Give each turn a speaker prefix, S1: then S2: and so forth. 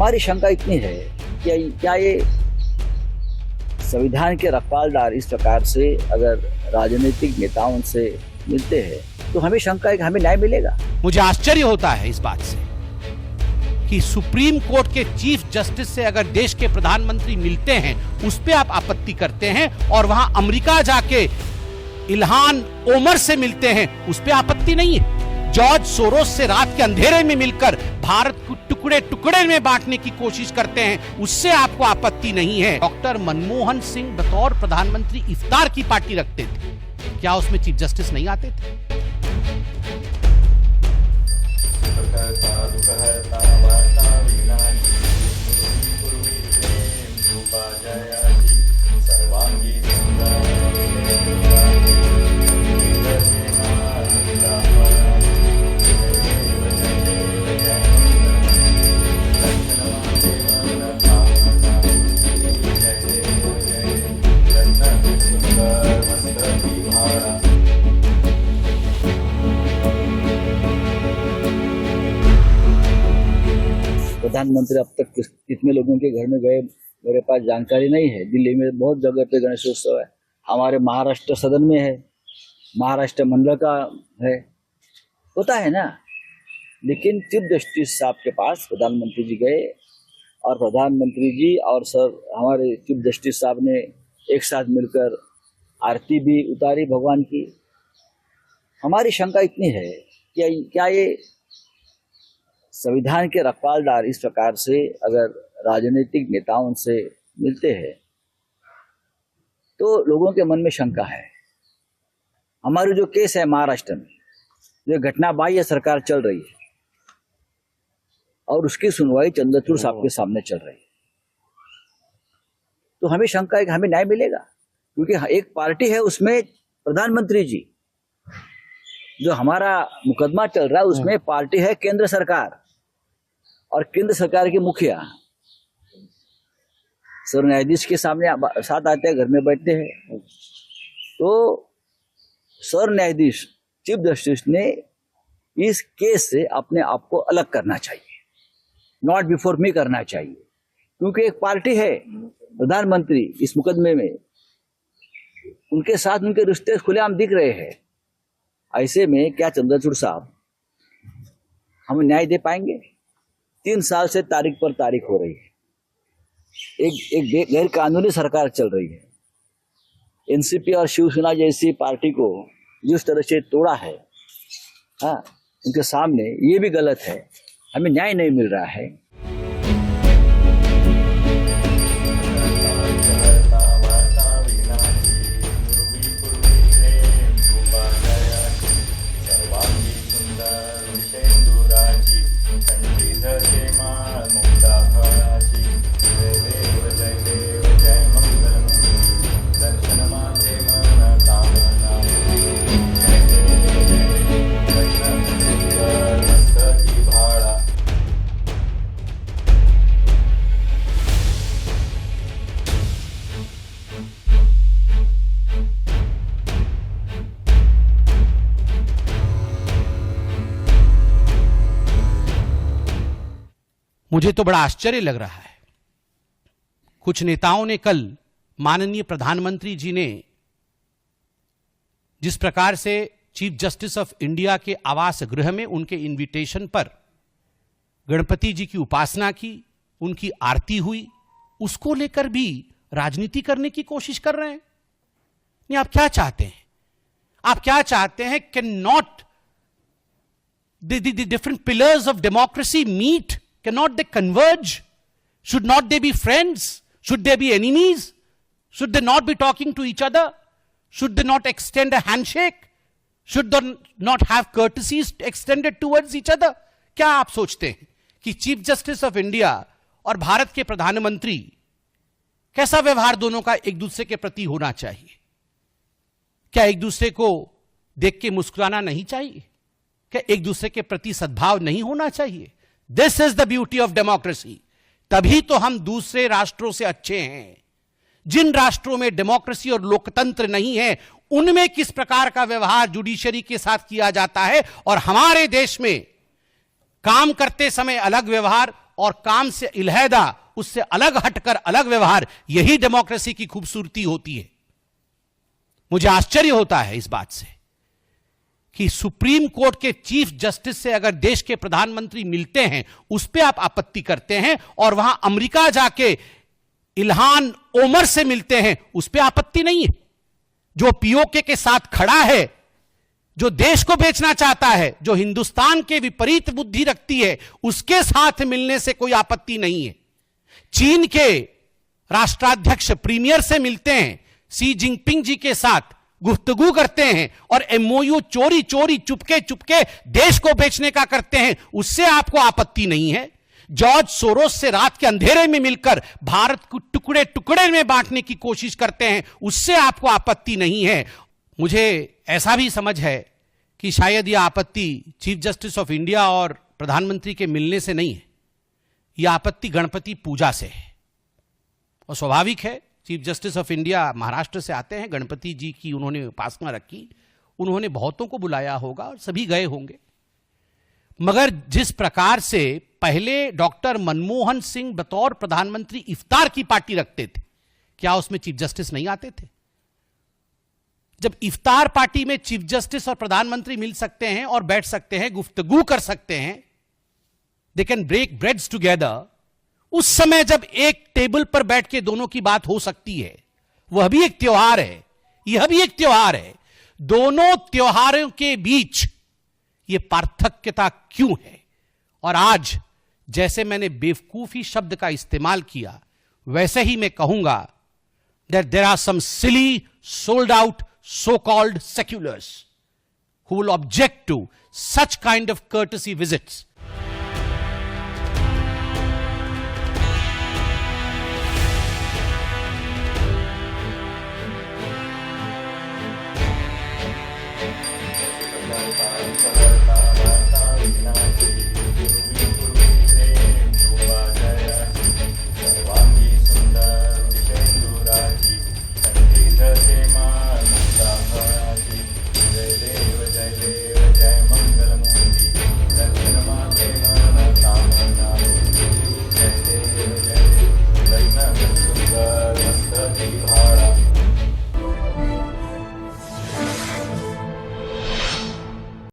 S1: हमारी शंका इतनी है कि क्या ये संविधान के रखवालदार इस प्रकार से अगर राजनीतिक नेताओं से मिलते हैं तो हमें शंका है कि हमें न्याय मिलेगा।
S2: मुझे आश्चर्य होता है इस बात से कि सुप्रीम कोर्ट के चीफ जस्टिस से अगर देश के प्रधानमंत्री मिलते हैं उस पे आप आपत्ति करते हैं और वहां अमेरिका जाके इल्हान ओमर से मिलते हैं उस पे आपत्ति नहीं है। जॉर्ज सोरोस से रात के अंधेरे में मिलकर भारत को टुकड़े टुकड़े में बांटने की कोशिश करते हैं उससे आपको आपत्ति नहीं है। डॉक्टर मनमोहन सिंह बतौर प्रधानमंत्री इफ्तार की पार्टी रखते थे, क्या उसमें चीफ जस्टिस नहीं आते थे?
S1: प्रधानमंत्री अब तक कितने लोगों के घर में गए मेरे पास जानकारी नहीं है। दिल्ली में बहुत जगह पे गणेशोत्सव है, हमारे महाराष्ट्र सदन में है, महाराष्ट्र मंडल का है, होता है ना। लेकिन चीफ जस्टिस साहब के पास प्रधानमंत्री जी गए और प्रधानमंत्री जी और सर हमारे चीफ जस्टिस साहब ने एक साथ मिलकर आरती भी उतारी भगवान की। हमारी शंका इतनी है कि क्या ये संविधान के रखवालदार इस प्रकार से अगर राजनीतिक नेताओं से मिलते हैं तो लोगों के मन में शंका है। हमारी जो केस है महाराष्ट्र में, जो घटना बाह्य सरकार चल रही है और उसकी सुनवाई चंद्रचूड़ साहब के सामने चल रही है, तो हमें शंका है कि हमें न्याय मिलेगा। क्योंकि एक पार्टी है उसमें प्रधानमंत्री जी, जो हमारा मुकदमा चल रहा है उसमें पार्टी है केंद्र सरकार और केंद्र सरकार के मुखिया सर न्यायाधीश के सामने साथ आते हैं, घर में बैठते हैं। तो सर न्यायाधीश चीफ जस्टिस ने इस केस से अपने आप को अलग करना चाहिए, नॉट बिफोर मी करना चाहिए। क्योंकि एक पार्टी है प्रधानमंत्री इस मुकदमे में, उनके साथ उनके रिश्ते खुलेआम दिख रहे हैं। ऐसे में क्या चंद्रचूड़ साहब हमें न्याय दे पाएंगे? 3 साल से तारीख पर तारीख हो रही है, एक गैर कानूनी सरकार चल रही है। एनसीपी और शिवसेना जैसी पार्टी को जिस तरह से तोड़ा है, हाँ, उनके सामने ये भी गलत है, हमें न्याय नहीं मिल रहा है।
S2: मुझे तो बड़ा आश्चर्य लग रहा है। कुछ नेताओं ने कल माननीय प्रधानमंत्री जी ने जिस प्रकार से चीफ जस्टिस ऑफ इंडिया के आवास गृह में उनके इनविटेशन पर गणपति जी की उपासना की, उनकी आरती हुई, उसको लेकर भी राजनीति करने की कोशिश कर रहे हैं। नहीं, आप क्या चाहते हैं? आप क्या चाहते हैं? Can not the different pillars of democracy meet? Cannot they converge? Should not they be friends? Should they be enemies? Should they not be talking to each other? Should they not extend a handshake? Should they not have courtesies extended towards each other? क्या आप सोचते हैं कि chief justice of India और भारत के प्रधानमंत्री कैसा व्यवहार दोनों का एक दूसरे के प्रति होना चाहिए? क्या एक दूसरे को देख के मुस्कुराना नहीं चाहिए? क्या एक दूसरे के प्रति सद्भाव नहीं होना चाहिए? This is the beauty of democracy. तभी तो हम दूसरे राष्ट्रों से अच्छे हैं। जिन राष्ट्रों में डेमोक्रेसी और लोकतंत्र नहीं है उनमें किस प्रकार का व्यवहार जुडिशरी के साथ किया जाता है और हमारे देश में काम करते समय अलग व्यवहार और काम से इल्हैदा, उससे अलग हटकर अलग व्यवहार, यही डेमोक्रेसी की खूबसूरती होती है। मुझे आश्चर्य होता है इस बात से कि सुप्रीम कोर्ट के चीफ जस्टिस से अगर देश के प्रधानमंत्री मिलते हैं, उस पर आप आपत्ति करते हैं, और वहां अमेरिका जाके इल्हान ओमर से मिलते हैं, उस पर आपत्ति नहीं है। जो पीओके के साथ खड़ा है, जो देश को बेचना चाहता है, जो हिंदुस्तान के विपरीत बुद्धि रखती है, उसके साथ मिलने से कोई आपत्ति नहीं है। चीन के राष्ट्राध्यक्ष प्रीमियर से मिलते हैं, शी जिनपिंग जी के साथ गुफ्तगू करते हैं, और एमओयू चोरी चोरी चुपके चुपके देश को बेचने का करते हैं, उससे आपको आपत्ति नहीं है। जॉर्ज सोरोस से रात के अंधेरे में मिलकर भारत को टुकड़े टुकड़े में बांटने की कोशिश करते हैं, उससे आपको आपत्ति नहीं है। मुझे ऐसा भी समझ है कि शायद यह आपत्ति चीफ जस्टिस ऑफ इंडिया और प्रधानमंत्री के मिलने से नहीं है, यह आपत्ति गणपति पूजा से है। और स्वाभाविक है, chief justice of India Maharashtra से आते हैं, गणपति जी की उन्होंने उपासना रखी, उन्होंने बहुतों को बुलाया होगा और सभी गए होंगे। मगर जिस प्रकार से पहले डॉक्टर मनमोहन सिंह बतौर प्रधानमंत्री इफ्तार की पार्टी रखते थे, क्या उसमें चीफ जस्टिस नहीं आते थे? जब इफ्तार पार्टी में चीफ जस्टिस और प्रधानमंत्री मिल सकते हैं और बैठ सकते हैं, गुफ्तगू कर सकते हैं, they can break breads together, उस समय जब एक टेबल पर बैठ के दोनों की बात हो सकती है, वह भी एक त्योहार है, यह भी एक त्योहार है। दोनों त्योहारों के बीच यह पार्थक्यता क्यों है? और आज जैसे मैंने बेवकूफी शब्द का इस्तेमाल किया, वैसे ही मैं कहूंगा that there are some silly, sold out, so-called seculars who will object to such kind of courtesy visits